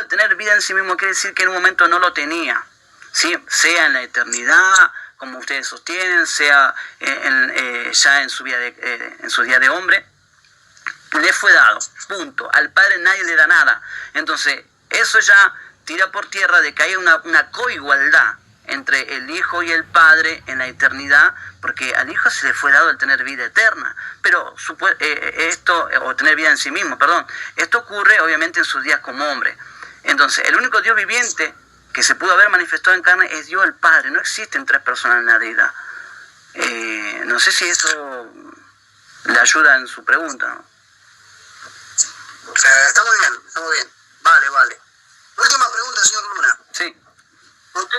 tener vida en sí mismo quiere decir que en un momento no lo tenía, ¿sí? Sea en la eternidad, como ustedes sostienen, sea ya en su día de hombre, le fue dado, punto. Al Padre nadie le da nada. Entonces, eso ya tira por tierra de que hay una coigualdad entre el Hijo y el Padre en la eternidad, porque al Hijo se le fue dado el tener vida eterna, pero o tener vida en sí mismo, perdón. Esto ocurre obviamente en sus días como hombre. Entonces, el único Dios viviente que se pudo haber manifestado en carne es Dios el Padre. No existen tres personas en la deidad. No sé si eso le ayuda en su pregunta, ¿no? Está muy bien, está muy bien. Vale. Última pregunta, señor Luna. Sí. Usted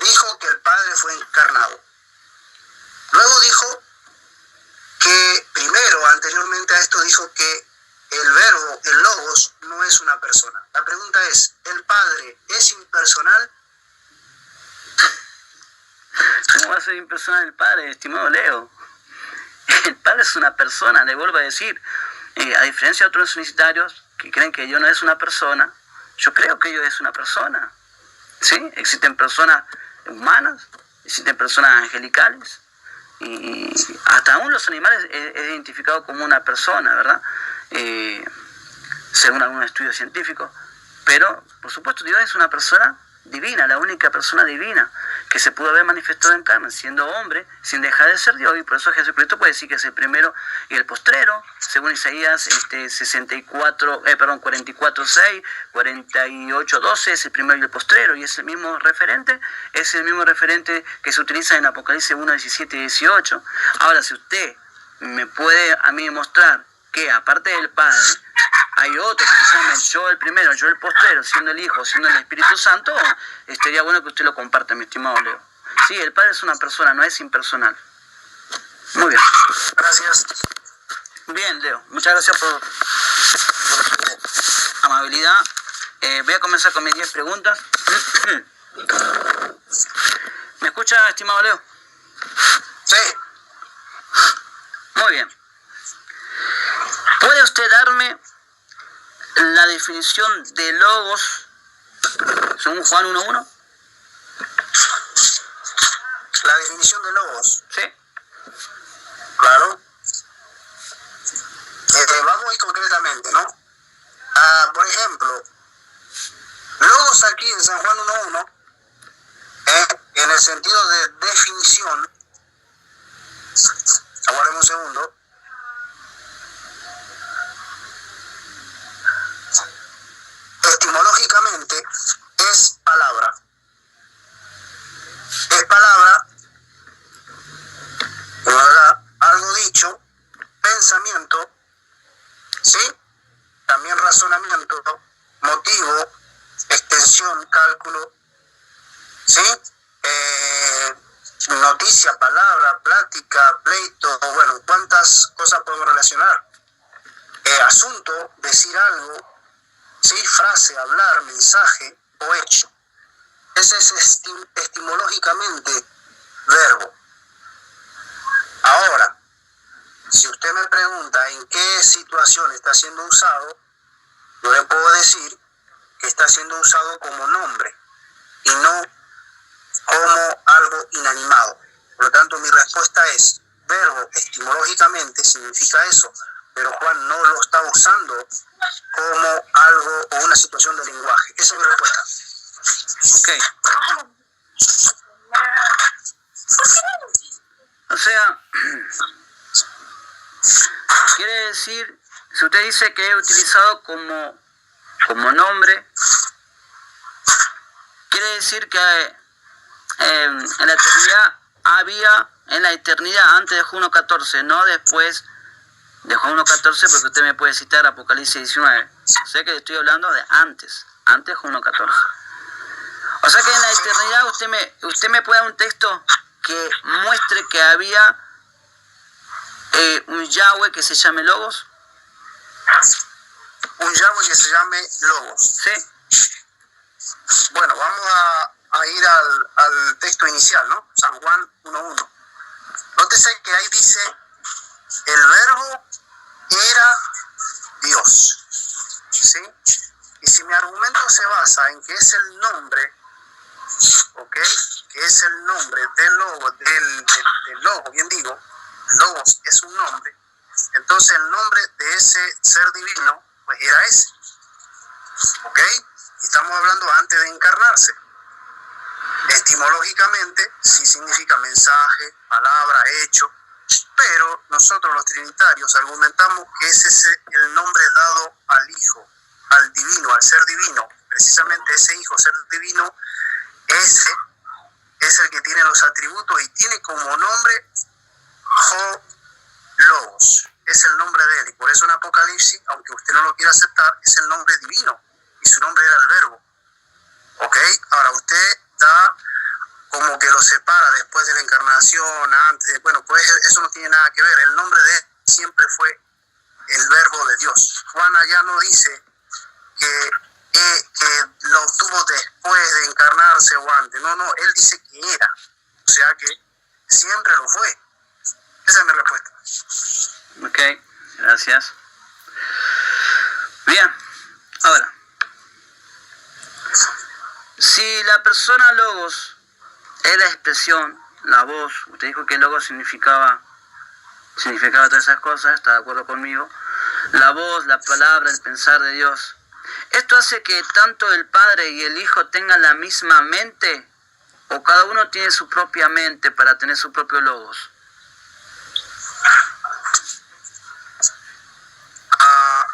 dijo que el Padre fue encarnado. Luego dijo que, anteriormente a esto, dijo que el verbo, el logos, no es una persona. La pregunta es, ¿el Padre es impersonal? ¿Cómo va a ser impersonal el Padre, estimado Leo? El Padre es una persona, le vuelvo a decir. A diferencia de otros unicitarios que creen que Dios no es una persona, yo creo que Dios es una persona. ¿Sí? Existen personas humanas, existen personas angelicales, y hasta aún los animales es identificado como una persona, ¿verdad? Según algún estudio científico. Pero, por supuesto, Dios es una persona divina, la única persona divina que se pudo haber manifestado en carne, siendo hombre, sin dejar de ser Dios, y por eso Jesucristo puede decir que es el primero y el postrero, según Isaías 44:6, 48:12, es el primero y el postrero, y es el mismo referente que se utiliza en Apocalipsis 1:17 y 18. Ahora, si usted me puede a mí mostrar que aparte del Padre hay otro que se llama yo el primero, yo el postrero, siendo el Hijo, siendo el Espíritu Santo, estaría bueno que usted lo comparta, mi estimado Leo. Sí, el Padre es una persona, no es impersonal. Muy bien. Gracias. Bien, Leo, muchas gracias por su amabilidad. Voy a comenzar con mis 10 preguntas. ¿Me escucha, estimado Leo? Sí. Muy bien. ¿Puede usted darme la definición de logos según Juan 1:1? La definición de logos. Sí. Claro. Vamos a ir concretamente, ¿no? Por ejemplo, logos aquí en San Juan 1:1, en el sentido de definición, aguardemos un segundo. Etimológicamente es palabra. Es palabra, ¿verdad? Algo dicho, pensamiento, ¿sí? También razonamiento, motivo, extensión, cálculo, ¿sí? Noticia, palabra, plática, pleito, bueno, ¿cuántas cosas podemos relacionar? Asunto, decir algo, ¿sí? Frase, hablar, mensaje o hecho. Ese es etimológicamente verbo. Ahora, si usted me pregunta en qué situación está siendo usado, yo le puedo decir que está siendo usado como nombre y no como algo inanimado. Por lo tanto, mi respuesta es, verbo etimológicamente significa eso, pero Juan no lo está usando como algo o una situación de lenguaje. Esa es mi respuesta. Ok. O sea, quiere decir, si usted dice que he utilizado como nombre, quiere decir que en la eternidad había, en la eternidad antes de Juan 1:14, no después de Juan 1:14, porque usted me puede citar Apocalipsis 19. O sea que le estoy hablando de antes de Juan 1:14. O sea que en la eternidad usted me puede dar un texto que muestre que había un Yahweh que se llame Logos. Un Yahweh que se llame Logos. Sí. Bueno, vamos a ir al texto inicial, ¿no? San Juan 1:1. Nótese que ahí dice, el verbo era Dios, ¿sí? Y si mi argumento se basa en que es el nombre, ¿ok? Que es el nombre del logo, bien digo, logos es un nombre, entonces el nombre de ese ser divino, pues era ese, ¿ok? Y estamos hablando antes de encarnarse. Etimológicamente sí significa mensaje, palabra, hecho, pero nosotros los trinitarios argumentamos que ese es el nombre dado al Hijo, al divino, al ser divino. Precisamente ese Hijo, ser divino, ese es el que tiene los atributos y tiene como nombre Logos. Es el nombre de él. Y por eso en Apocalipsis, aunque usted no lo quiera aceptar, es el nombre divino. Y su nombre era el Verbo. ¿Ok? Ahora usted da como que lo separa después de la encarnación, antes. Bueno, pues eso no tiene nada que ver. El nombre de él siempre fue el Verbo de Dios. Juan allá no dice que lo obtuvo después de encarnarse o antes. No, él dice que era. O sea que siempre lo fue. Esa es mi respuesta. Ok, gracias. Bien, ahora, si la persona logos es la expresión, la voz, usted dijo que logos significaba todas esas cosas, ¿está de acuerdo conmigo? La voz, la palabra, el pensar de Dios. ¿Esto hace que tanto el Padre y el Hijo tengan la misma mente? ¿O cada uno tiene su propia mente para tener su propio logos?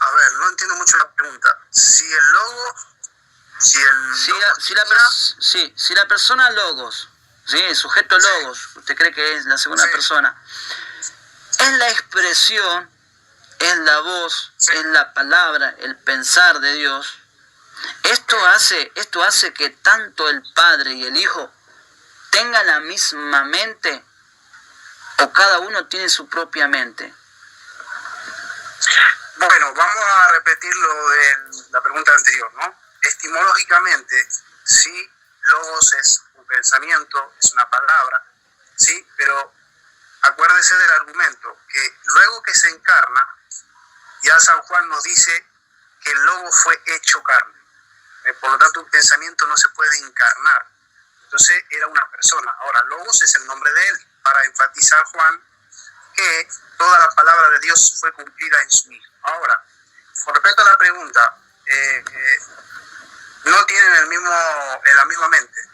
A ver, no entiendo mucho la pregunta. Si la persona logos, ¿sí? El sujeto logos, usted cree que es la segunda persona, es la expresión, es la voz, es la palabra, el pensar de Dios. Esto hace que tanto el Padre y el Hijo tengan la misma mente, o cada uno tiene su propia mente. Bueno, vamos a repetir lo de la pregunta anterior, ¿no? Etimológicamente, sí, logos es un pensamiento, es una palabra, sí, pero acuérdese del argumento, que luego que se encarna, ya San Juan nos dice que el logo fue hecho carne. Por lo tanto, un pensamiento no se puede encarnar. Entonces, era una persona. Ahora, logos es el nombre de él, para enfatizar Juan que toda la palabra de Dios fue cumplida en su Hijo. Ahora, con respecto a la pregunta, no tienen la misma mente,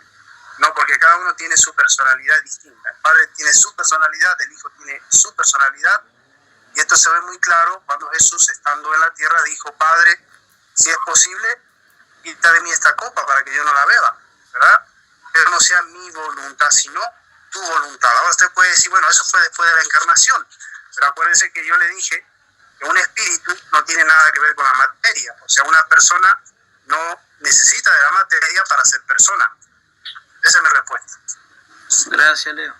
no, porque cada uno tiene su personalidad distinta. El Padre tiene su personalidad, el Hijo tiene su personalidad, y esto se ve muy claro cuando Jesús, estando en la tierra, dijo: Padre, si es posible, quita de mí esta copa para que yo no la beba, ¿verdad? Pero no sea mi voluntad, sino tu voluntad. Ahora usted puede decir, bueno, eso fue después de la encarnación, pero acuérdense que yo le dije que un espíritu no tiene nada que ver con la materia. O sea, una persona no necesita de la materia para ser persona. Esa es mi respuesta. Gracias, Leo.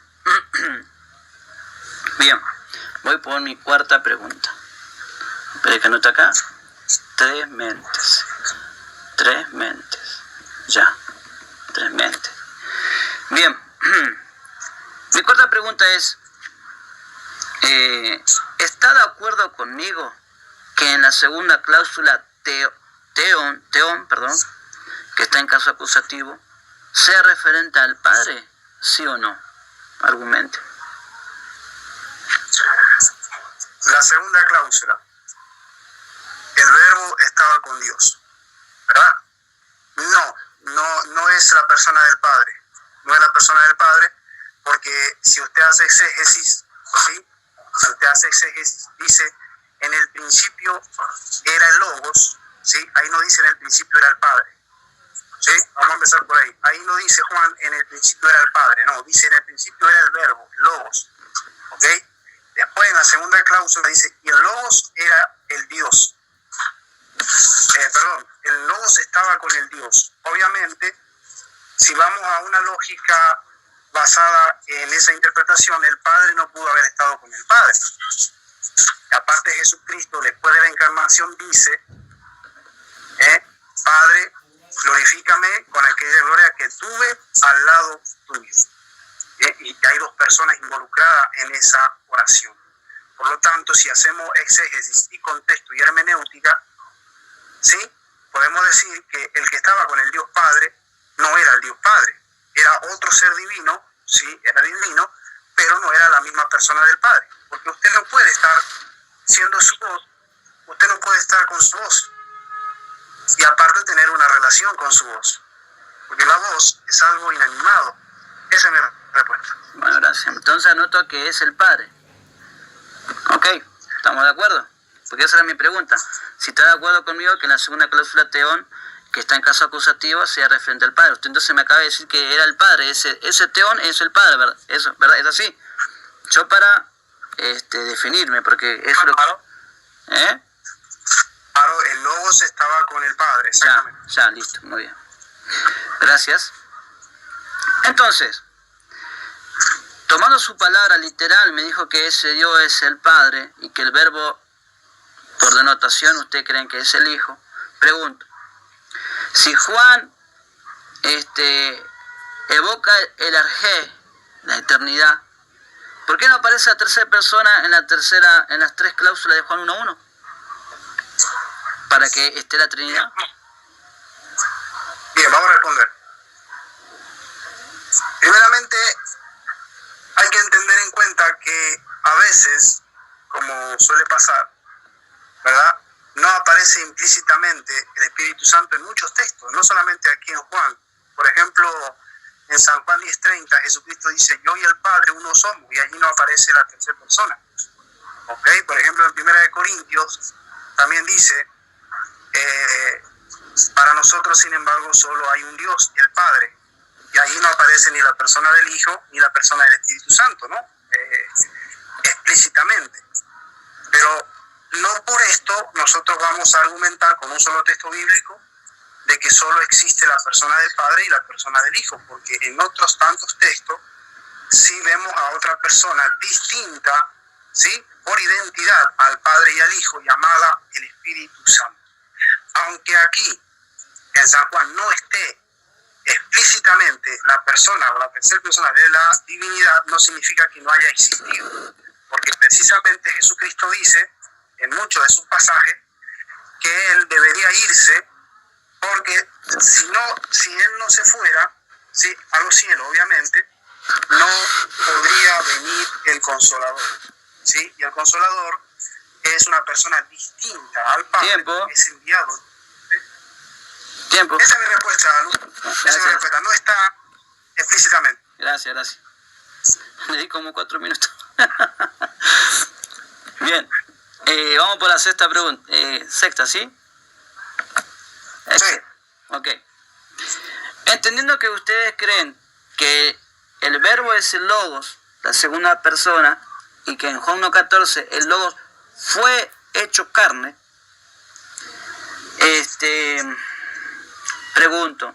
Bien, voy por mi cuarta pregunta. Espera que anote acá. Tres mentes. Ya. Tres mentes. Bien. Mi cuarta pregunta es, ¿está de acuerdo conmigo que en la segunda cláusula teón, que está en caso acusativo, sea referente al Padre? ¿Sí o no? Argumente. La segunda cláusula, el Verbo estaba con Dios, ¿verdad? No es la persona del Padre. No es la persona del Padre, porque si usted hace exégesis, ¿sí? Si usted hace exégesis, dice, en el principio era el Logos, ¿sí? Ahí no dice en el principio era el Padre, ¿sí? Vamos a empezar por ahí. Ahí no dice Juan, en el principio era el Padre, no, dice en el principio era el Verbo, el Logos, ¿ok? Después en la segunda cláusula dice, y el Logos era el Dios. El Logos estaba con el Dios. Obviamente, si vamos a una lógica basada en esa interpretación, el Padre no pudo haber estado con el Padre. Aparte, Jesucristo, después de la encarnación, dice, Padre, glorifícame con aquella gloria que tuve al lado tuyo. Y hay dos personas involucradas en esa oración. Por lo tanto, si hacemos exégesis y contexto y hermenéutica, ¿sí? podemos decir que el que estaba con el Dios Padre no era el Dios Padre, era otro ser divino, sí, era divino, pero no era la misma persona del Padre, porque usted no puede estar siendo su voz, usted no puede estar con su voz y aparte tener una relación con su voz, porque la voz es algo inanimado. Esa es mi respuesta. Bueno, gracias. Entonces anoto que es el Padre. Ok, ¿estamos de acuerdo? Porque esa era mi pregunta. Si está de acuerdo conmigo que en la segunda cláusula teón, que está en caso acusativo, sea referente al Padre. Usted entonces me acaba de decir que era el Padre. Ese teón es el Padre, ¿verdad? Eso, ¿verdad? Es así. Yo para definirme, porque eso es lo que... ¿Eh? Claro, el Logos estaba con el Padre, exactamente. Ya, listo, muy bien. Gracias. Entonces, tomando su palabra literal, me dijo que ese Dios es el Padre y que el verbo, por denotación, ustedes creen que es el Hijo. Pregunto, si Juan evoca el arjé, la eternidad, ¿por qué no aparece la tercera persona en las tres cláusulas de Juan 1:1? Para que esté la Trinidad. Bien, vamos a responder. Primeramente, hay que tener en cuenta que a veces, como suele pasar, ¿verdad?, no aparece implícitamente el Espíritu Santo en muchos textos, no solamente aquí en Juan. Por ejemplo, en San Juan 10:30, Jesucristo dice, yo y el Padre uno somos, y allí no aparece la tercera persona. ¿Ok? Por ejemplo, en 1 Corintios también dice, para nosotros, sin embargo, solo hay un Dios, el Padre, y ahí no aparece ni la persona del Hijo ni la persona del Espíritu Santo, ¿no? Explícitamente. Pero no por esto nosotros vamos a argumentar con un solo texto bíblico de que solo existe la persona del Padre y la persona del Hijo, porque en otros tantos textos sí vemos a otra persona distinta, ¿sí?, por identidad al Padre y al Hijo, llamada el Espíritu Santo. Aunque aquí en San Juan no esté explícitamente la persona o la tercera persona de la divinidad, no significa que no haya existido, porque precisamente Jesucristo dice en muchos de sus pasajes que Él debería irse, porque si Él no se fuera, ¿sí?, a los cielos, obviamente, no podría venir el Consolador, ¿sí? Y el Consolador es una persona distinta al Padre. Tiempo. Que es enviado. ¿Sí? Tiempo. Esa es mi respuesta, Luz. Esa es mi respuesta. No está explícitamente. Gracias. Le di como 4 minutos. Bien. Vamos por la sexta pregunta. Sexta, ¿sí? Sí. Ok. Entendiendo que ustedes creen que el verbo es el Logos, la segunda persona, y que en Juan 1:14 el Logos fue hecho carne, pregunto,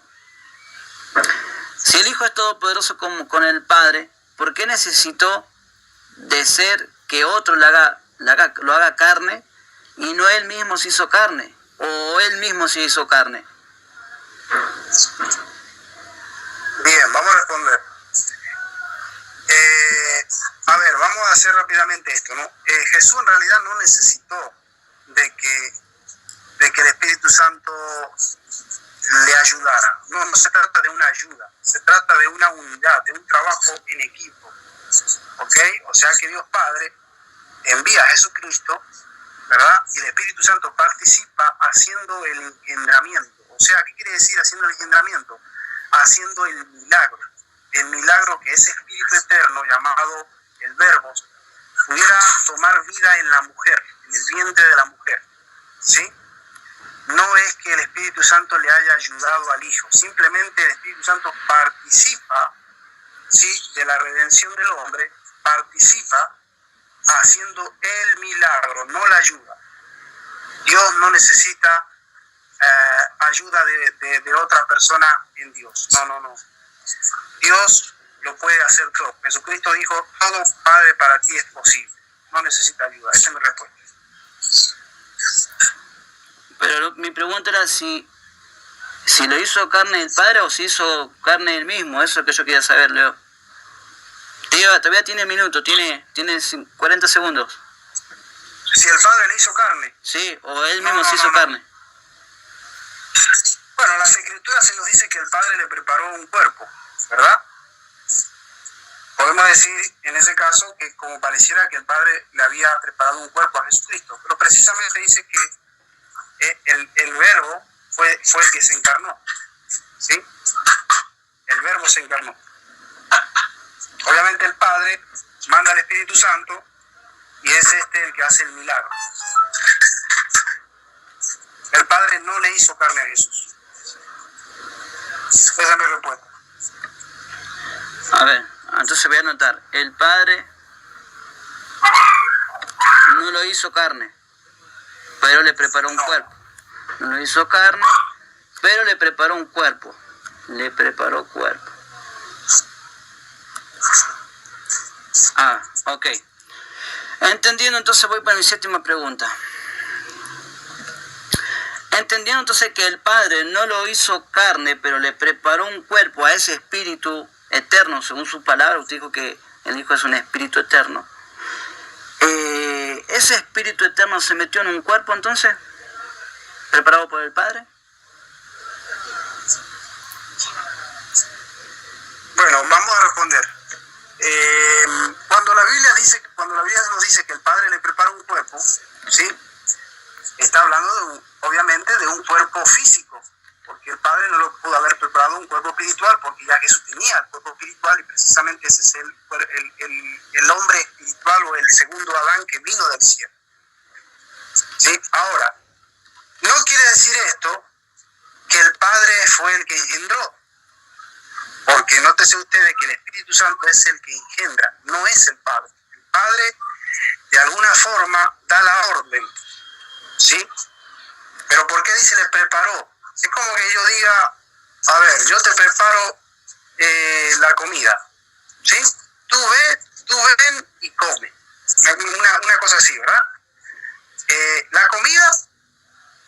si el Hijo es todopoderoso como con el Padre, ¿por qué necesitó de ser que otro lo haga carne y no él mismo se hizo carne? ¿O él mismo se hizo carne? Bien, vamos a responder. A ver, vamos a hacer rápidamente esto, ¿no? Jesús en realidad no necesitó de que el Espíritu Santo le ayudara. No se trata de una ayuda, se trata de una unidad, de un trabajo en equipo. ¿Ok? O sea que Dios Padre envía a Jesucristo, ¿verdad? Y el Espíritu Santo participa haciendo el engendramiento. O sea, ¿qué quiere decir haciendo el engendramiento? Haciendo el milagro que ese Espíritu eterno llamado el Verbo pudiera tomar vida en la mujer, en el vientre de la mujer, ¿sí? No es que el Espíritu Santo le haya ayudado al Hijo, simplemente el Espíritu Santo participa, ¿sí?, de la redención del hombre, participa haciendo el milagro, no la ayuda. Dios no necesita ayuda de otra persona en Dios, no. Dios lo puede hacer todo. Jesucristo dijo, todo Padre para ti es posible. No necesita ayuda. Esa es mi respuesta. Pero mi pregunta era si lo hizo carne el Padre o si hizo carne él mismo. Eso es lo que yo quería saber, Leo. Todavía tiene minuto, tiene 40 segundos. Si el Padre le hizo carne. Sí, o él mismo se hizo carne. Bueno, las escrituras se nos dice que el Padre le preparó un cuerpo, ¿verdad? Podemos decir en ese caso que como pareciera que el Padre le había preparado un cuerpo a Jesucristo, pero precisamente dice que el Verbo fue el que se encarnó, ¿sí? El Verbo se encarnó. Obviamente el Padre manda al Espíritu Santo y es el que hace el milagro. El Padre no le hizo carne a Jesús. Esa es mi respuesta. A ver, entonces voy a anotar. El Padre no lo hizo carne, pero le preparó un cuerpo. No lo hizo carne, pero le preparó un cuerpo. Le preparó cuerpo. Ah, ok. Entendiendo, entonces voy para mi séptima pregunta. Entendiendo entonces que el Padre no lo hizo carne, pero le preparó un cuerpo a ese espíritu eterno, según su palabra. Usted dijo que el Hijo es un espíritu eterno. ¿Ese espíritu eterno se metió en un cuerpo entonces? ¿Preparado por el Padre? Bueno, vamos a responder. Cuando la Biblia nos dice que el Padre le prepara un cuerpo, ¿sí? Está hablando obviamente de un cuerpo físico, porque el Padre no lo pudo haber preparado un cuerpo espiritual, porque ya Jesús tenía el cuerpo espiritual y precisamente ese es el hombre espiritual o el segundo Adán que vino del cielo. ¿Sí? Ahora, no quiere decir esto que el Padre fue el que engendró, porque nótese ustedes que el Espíritu Santo es el que engendra, no es el Padre. El Padre de alguna forma da la orden, ¿sí? Pero ¿por qué dice le preparó? Es como que yo diga, a ver, yo te preparo la comida, ¿sí? Tú ven y come. Una cosa así, ¿verdad? La comida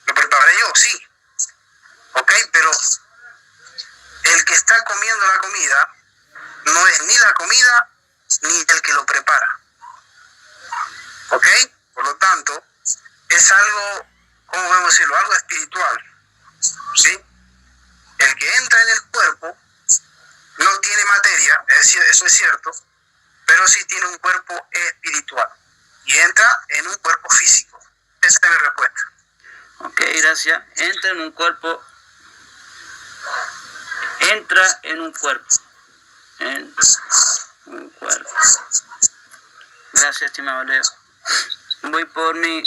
lo preparé yo, sí. ¿Ok? Pero el que está comiendo la comida no es ni la comida ni el que lo prepara. ¿Ok? Por lo tanto, es algo, ¿cómo podemos decirlo? Algo espiritual. ¿Sí? El que entra en el cuerpo no tiene materia, eso es cierto, pero sí tiene un cuerpo espiritual. Y entra en un cuerpo físico. Esa es mi respuesta. Ok, gracias. Entra en un cuerpo. Entra en un cuerpo. En un cuerpo. Gracias, estimado Leo. Voy por mi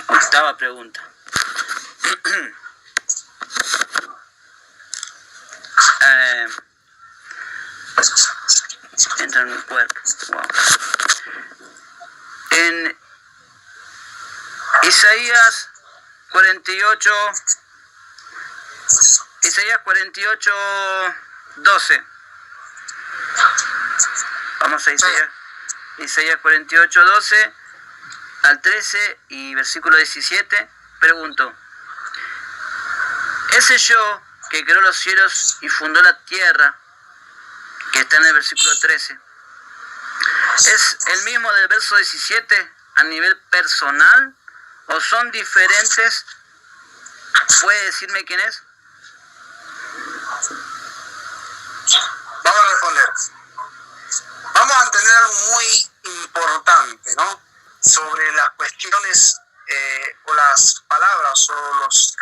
octava pregunta. Entra en un cuerpo. Wow. En Isaías 48, 12. Vamos a Isaías 48, 12 al 13 y versículo 17. Pregunto: ese yo que creó los cielos y fundó la tierra, que está en el versículo 13, ¿es el mismo del verso 17 a nivel personal o son diferentes? ¿Puede decirme quién es? Vamos a responder. Vamos a entender algo muy importante, ¿no? Sobre las cuestiones o las palabras o los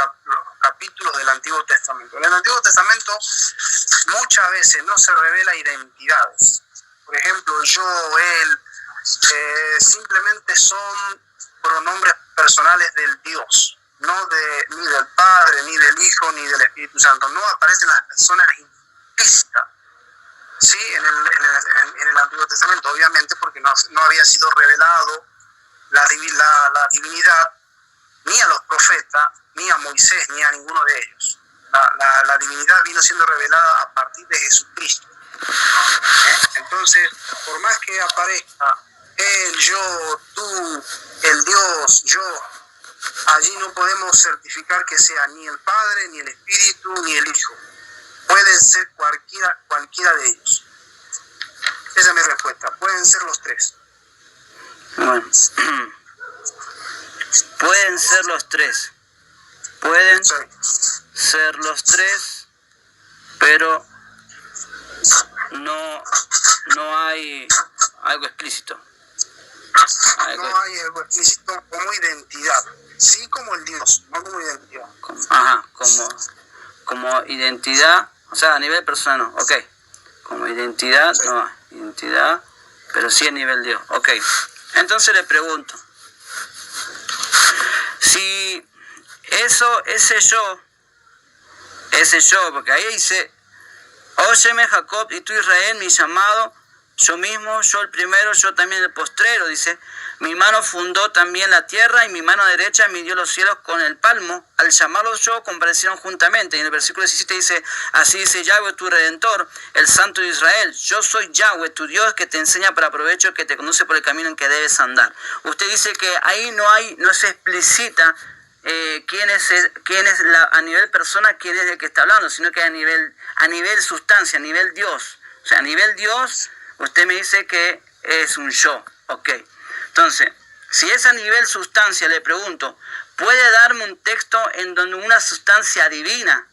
capítulos del Antiguo Testamento. En el Antiguo Testamento muchas veces no se revela identidades. Por ejemplo, yo, él, simplemente son pronombres personales del Dios, no ni del Padre, ni del Hijo, ni del Espíritu Santo. No aparecen las personas implícitas, ¿sí? en el Antiguo Testamento, obviamente porque no había sido revelado la divinidad ni a los profetas, ni a Moisés, ni a ninguno de ellos. La divinidad vino siendo revelada a partir de Jesucristo. Entonces, por más que aparezca él, yo, tú, el Dios, yo, allí no podemos certificar que sea ni el Padre, ni el Espíritu, ni el Hijo. Pueden ser cualquiera de ellos. Esa es mi respuesta. Pueden ser los tres. Bueno, pueden ser los tres. Pueden Sí. ser los tres, pero no hay algo explícito. No hay algo explícito como identidad. Sí como el Dios, no como identidad. Como identidad, o sea, a nivel personal no, ok. Como identidad, Sí. no, identidad, pero sí a nivel Dios, ok. Entonces le pregunto, si ese yo, porque ahí dice, óyeme Jacob y tú Israel, mi llamado, yo mismo, yo el primero, yo también el postrero, dice, mi mano fundó también la tierra y mi mano derecha midió los cielos con el palmo, al llamarlos yo comparecieron juntamente. Y en el versículo 17 dice, así dice Yahweh tu Redentor, el Santo de Israel, yo soy Yahweh tu Dios que te enseña para provecho, que te conoce por el camino en que debes andar. Usted dice que ahí no se explicita quién es a nivel persona, quién es el que está hablando, sino que a nivel sustancia, a nivel Dios. O sea, a nivel Dios, usted me dice que es un yo, ok. Entonces, si es a nivel sustancia, le pregunto, ¿puede darme un texto en donde una sustancia divina,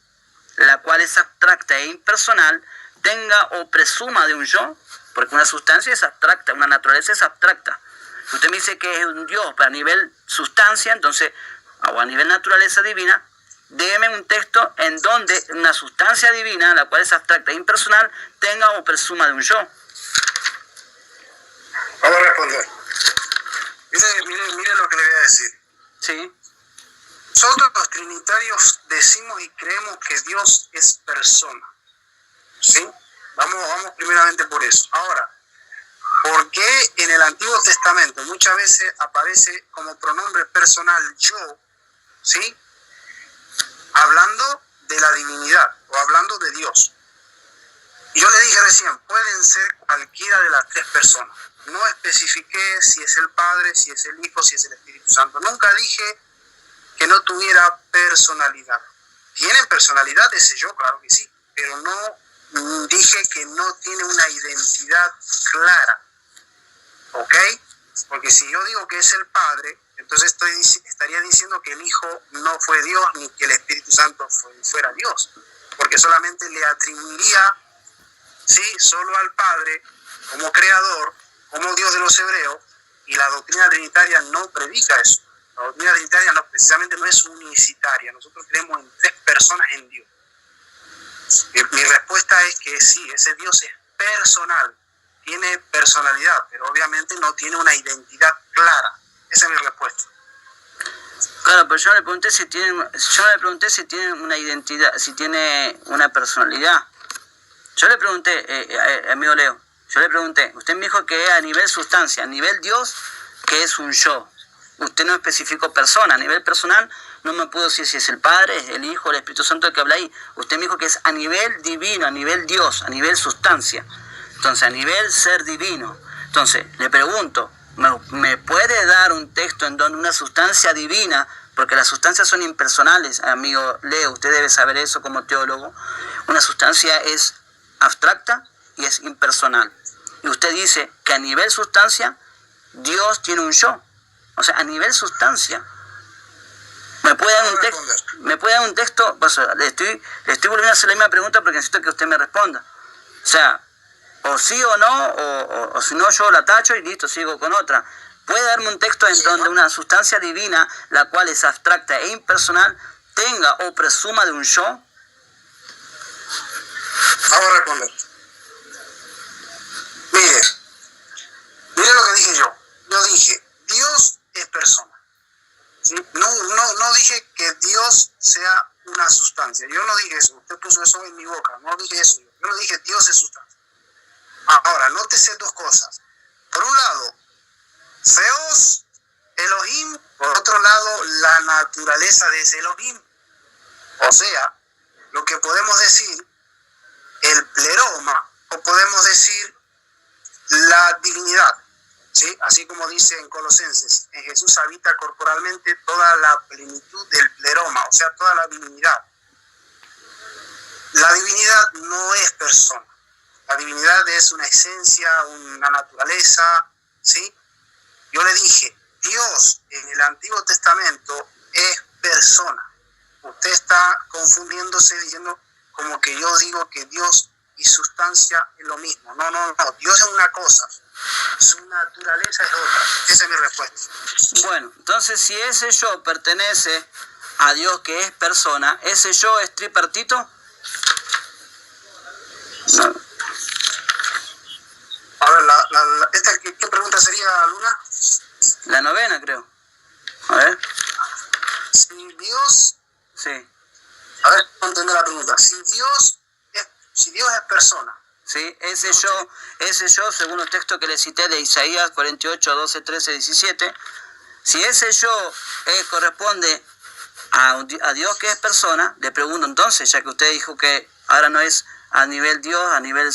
la cual es abstracta e impersonal, tenga o presuma de un yo? Porque una sustancia es abstracta, una naturaleza es abstracta. Usted me dice que es un Dios, pero a nivel sustancia, entonces, o a nivel naturaleza divina, déme un texto en donde una sustancia divina, la cual es abstracta e impersonal, tenga o presuma de un yo. Vamos a responder. Mire lo que le voy a decir. Sí. Nosotros los trinitarios decimos y creemos que Dios es persona. ¿Sí? Vamos primeramente por eso. Ahora, ¿por qué en el Antiguo Testamento muchas veces aparece como pronombre personal yo? ¿Sí? Hablando de la divinidad o hablando de Dios. Y yo le dije recién, pueden ser cualquiera de las tres personas. No especifiqué si es el Padre, si es el Hijo, si es el Espíritu Santo. Nunca dije que no tuviera personalidad. ¿Tiene personalidad ese yo? Claro que sí. Pero no dije que no tiene una identidad clara. ¿Ok? Porque si yo digo que es el Padre, entonces estaría diciendo que el Hijo no fue Dios ni que el Espíritu Santo fuera Dios. Porque solamente le atribuiría, sí, solo al Padre como creador, como Dios de los hebreos, y la doctrina trinitaria no predica eso. La doctrina trinitaria precisamente no es unicitaria. Nosotros creemos en tres personas en Dios. Mi respuesta es que sí, ese Dios es personal, tiene personalidad, pero obviamente no tiene una identidad clara. Esa es mi respuesta. Claro, pero yo no le pregunté si tiene una identidad, si tiene una personalidad. Yo le pregunté, amigo Leo, usted me dijo que a nivel sustancia, a nivel Dios, que es un yo. Usted no especificó persona, a nivel personal no me puedo decir si es el Padre, el Hijo, el Espíritu Santo el que habla ahí. Usted me dijo que es a nivel divino, a nivel Dios, a nivel sustancia. Entonces, a nivel ser divino. Entonces, le pregunto, ¿me puede dar un texto en donde una sustancia divina, porque las sustancias son impersonales, amigo Leo, usted debe saber eso como teólogo, una sustancia es abstracta y es impersonal. Y usted dice que a nivel sustancia, Dios tiene un yo. O sea, a nivel sustancia. ¿Me puede dar un texto? Pues, le estoy volviendo a hacer la misma pregunta porque necesito que usted me responda. O sea, o sí o no, o si no yo la tacho y listo, sigo con otra. ¿Puede darme un texto en donde una sustancia divina, la cual es abstracta e impersonal, tenga o presuma de un yo? Vamos a responder. Mire lo que dije yo. Yo dije, Dios es persona. ¿Sí? No dije que Dios sea una sustancia. Yo no dije eso. Usted puso eso en mi boca. No dije eso. Yo no dije Dios es sustancia. Ahora, nótese dos cosas. Por un lado, Zeus, Elohim. Por otro lado, la naturaleza de ese Elohim. O sea, lo que podemos decir, el pleroma, o podemos decir la divinidad. ¿Sí? Así como dice en Colosenses, en Jesús habita corporalmente toda la plenitud del pleroma, o sea, toda la divinidad. La divinidad no es persona. La divinidad es una esencia, una naturaleza, ¿sí? Yo le dije, Dios en el Antiguo Testamento es persona. usted está confundiéndose diciendo como que yo digo que Dios y sustancia es lo mismo. No, no, no. Dios es una cosa, su naturaleza es otra. Esa es mi respuesta. Bueno, entonces si ese yo pertenece a Dios que es persona, ¿ese yo es tripartito? No. A ver, ¿qué pregunta sería, Luna? La novena, creo. A ver. Si Dios... Sí. A ver, no entender la pregunta. Si Dios es persona. Sí, ese yo, según los textos que le cité de Isaías 48, 12, 13, 17, si ese yo corresponde a Dios que es persona, le pregunto entonces, ya que usted dijo que ahora no es a nivel Dios, a nivel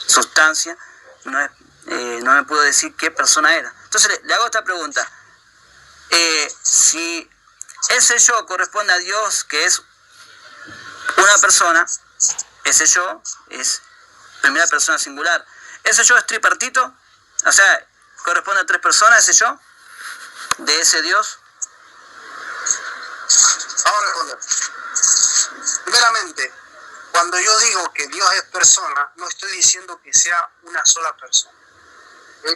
sustancia, no me pudo decir qué persona era. Entonces le hago esta pregunta. Si ese yo corresponde a Dios que es una persona, ese yo es primera persona singular. ¿Ese yo es tripartito? O sea, ¿corresponde a tres personas ese yo? ¿De ese Dios? Vamos a responder. Primeramente, cuando yo digo que Dios es persona, no estoy diciendo que sea una sola persona.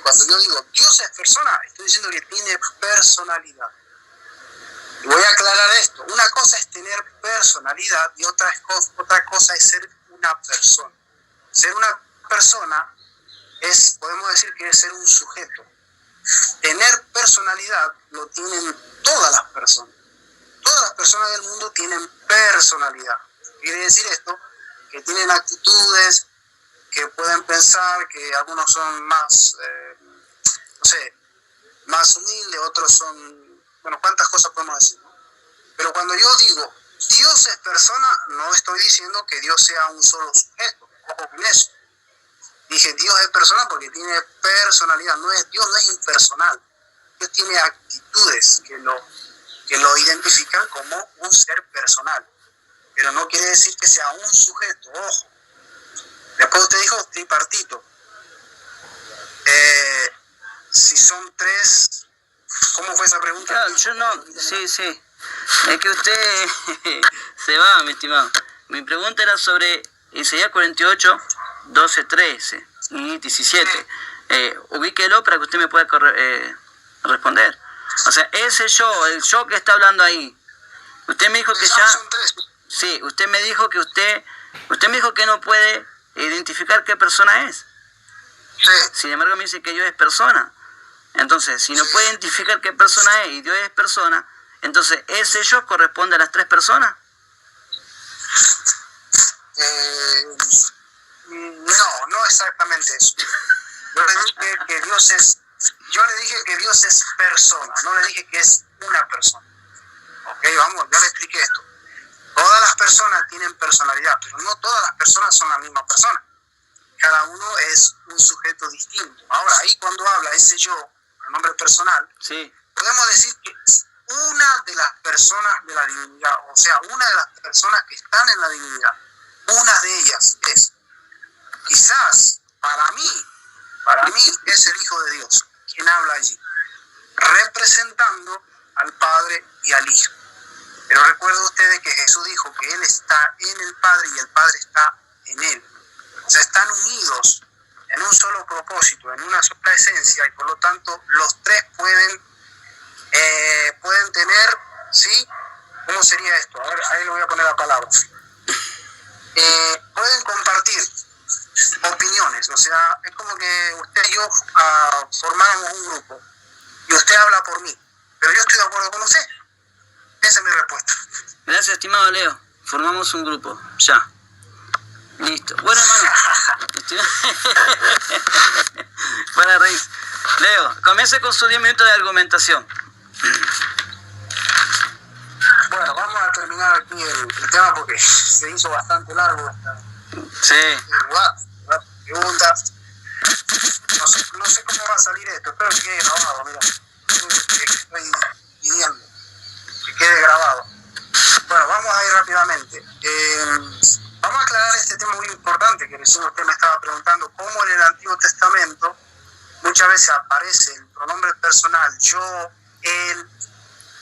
Cuando yo digo Dios es persona, estoy diciendo que tiene personalidad. Y voy a aclarar esto. Una cosa es tener personalidad y otra cosa es ser una persona. Ser una persona podemos decir que es ser un sujeto. Tener personalidad lo tienen todas las personas. Todas las personas del mundo tienen personalidad. Quiere decir esto, que tienen actitudes, que pueden pensar, que algunos son más, más humildes, otros son, cuántas cosas podemos decir, ¿no? Pero cuando yo digo Dios es persona, no estoy diciendo que Dios sea un solo sujeto. Ojo con eso. Dije Dios es persona porque tiene personalidad. Dios no es impersonal. Dios tiene actitudes que lo identifican como un ser personal. Pero no quiere decir que sea un sujeto. Ojo. Después usted dijo tripartito. Si son tres, ¿cómo fue esa pregunta? Claro, yo no, sí. Es que usted se va, mi estimado. Mi pregunta era sobre Isaías 48, 12, 13 y 17. Ubíquelo para que usted me pueda responder. O sea, ese yo, el yo que está hablando ahí, usted me dijo que ya... Son tres. Sí, usted me dijo que usted me dijo que no puede identificar qué persona es. Sí. Sin embargo, me dice que Dios es persona. Entonces, si no puede identificar qué persona es y Dios es persona, entonces, ¿ese yo corresponde a las tres personas? No exactamente eso. Yo le dije que Dios es persona, no le dije que es una persona. Ok, vamos, ya le expliqué esto. Todas las personas tienen personalidad, pero no todas las personas son la misma persona. Cada uno es un sujeto distinto. Ahora, ahí cuando habla ese yo, el nombre personal, sí, podemos decir que es una de las personas de la divinidad, o sea, una de las personas que están en la divinidad. Una de ellas es, quizás, para mí es el Hijo de Dios quien habla allí, representando al Padre y al Hijo. Pero recuerden ustedes que Jesús dijo que Él está en el Padre y el Padre está en Él. O sea, están unidos en un solo propósito, en una sola esencia, y por lo tanto los tres pueden tener, ¿sí? ¿Cómo sería esto? A ver, ahí le voy a poner la palabra. Pueden compartir opiniones, o sea, es como que usted y yo formáramos un grupo y usted habla por mí, pero yo estoy de acuerdo con usted. Esa es mi respuesta. Gracias, estimado Leo. Formamos un grupo, ya. Listo. Bueno, hermano. Buena raíz. Leo, comience con sus 10 minutos de argumentación. Bueno, vamos a terminar aquí el tema porque se hizo bastante largo esta pregunta. No sé cómo va a salir esto, espero que quede grabado, mira. Estoy pidiendo que quede grabado. Bueno, vamos a ir rápidamente. Vamos a aclarar este tema muy importante que recién usted me estaba preguntando, cómo en el Antiguo Testamento muchas veces aparece el pronombre personal yo, él,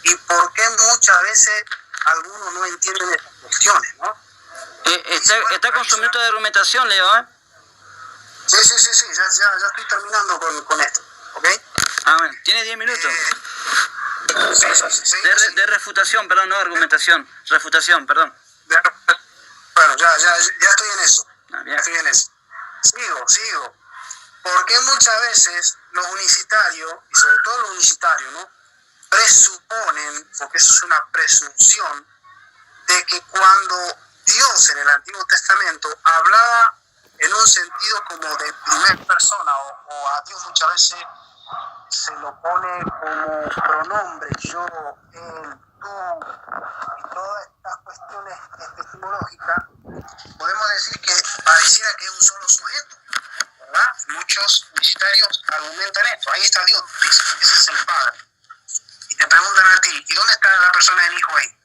y por qué muchas veces algunos no entienden estas cuestiones, ¿no? Está con su minuto de argumentación, Leo, ¿eh? Sí, ya estoy terminando con esto, ¿ok? Ah, bueno, tiene 10 minutos. Sí. De refutación, perdón, no argumentación. Refutación, perdón. Bueno, ya estoy en eso. Ah, bien. Estoy en eso. Sigo. Porque muchas veces los unicitarios, y sobre todo los unicitarios, ¿no? Presuponen, porque eso es una presunción, de que cuando Dios en el Antiguo Testamento hablaba en un sentido como de primera persona, o a Dios muchas veces se lo pone como pronombre, yo, él, tú, y todas estas cuestiones epistemológicas, podemos decir que pareciera que es un solo sujeto, ¿verdad? Muchos unicitarios argumentan esto, ahí está Dios, ese es el Padre. Y te preguntan a ti, ¿y dónde está la persona del Hijo ahí?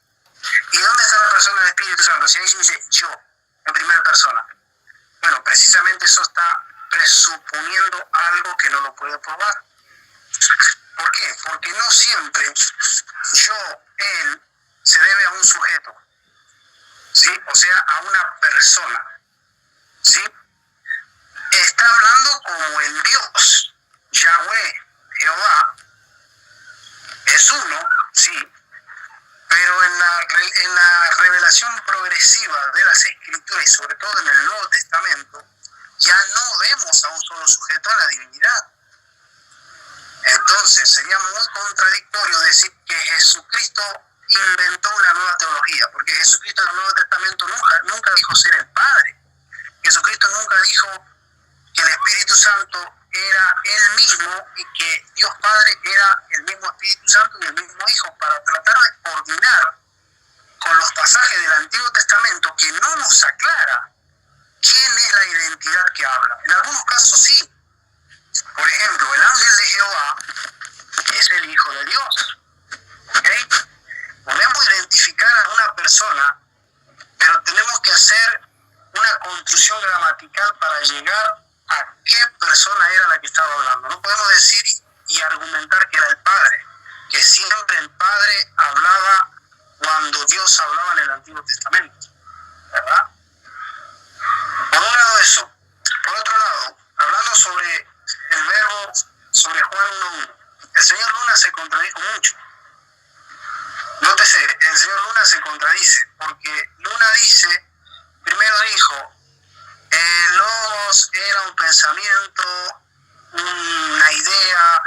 ¿Y dónde está la persona del Espíritu Santo? Si ahí se dice yo, en primera persona. Bueno, precisamente eso está presuponiendo algo que no lo puede probar. ¿Por qué? Porque no siempre yo, él, se debe a un sujeto, ¿sí? O sea, a una persona, ¿sí? Está hablando como el Dios, Yahweh, Jehová, es uno, sí, pero en la revelación progresiva de las Escrituras y sobre todo en el Nuevo Testamento, ya no vemos a un solo sujeto en la divinidad. Entonces sería muy contradictorio decir que Jesucristo inventó una nueva teología, porque Jesucristo en el Nuevo Testamento nunca dijo ser el Padre. Jesucristo nunca dijo que el Espíritu Santo era Él mismo y que Dios Padre era el mismo Espíritu Santo y el mismo Hijo, para tratar de coordinar con los pasajes del Antiguo Testamento que no nos aclara quién es la identidad que habla. En algunos casos sí. Por ejemplo, el ángel de Jehová es el Hijo de Dios. ¿Ok? Podemos identificar a una persona, pero tenemos que hacer una construcción gramatical para llegar a qué persona era la que estaba hablando. No podemos decir y argumentar que era el Padre, que siempre el Padre hablaba cuando Dios hablaba en el Antiguo Testamento, ¿verdad? Por un lado eso. Por otro lado, hablando sobre el verbo, sobre Juan 1:1, el señor Luna se contradijo mucho. Nótese, el señor Luna se contradice, porque Luna dice, primero dijo, el logos era un pensamiento, una idea,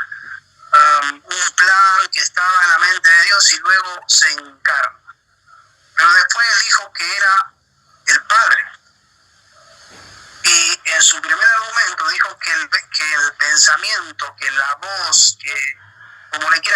un plan que estaba en la mente de Dios y luego se encarna. Pero después dijo que era el Padre. Y en su primer argumento dijo que el pensamiento, que la voz, que como le quiera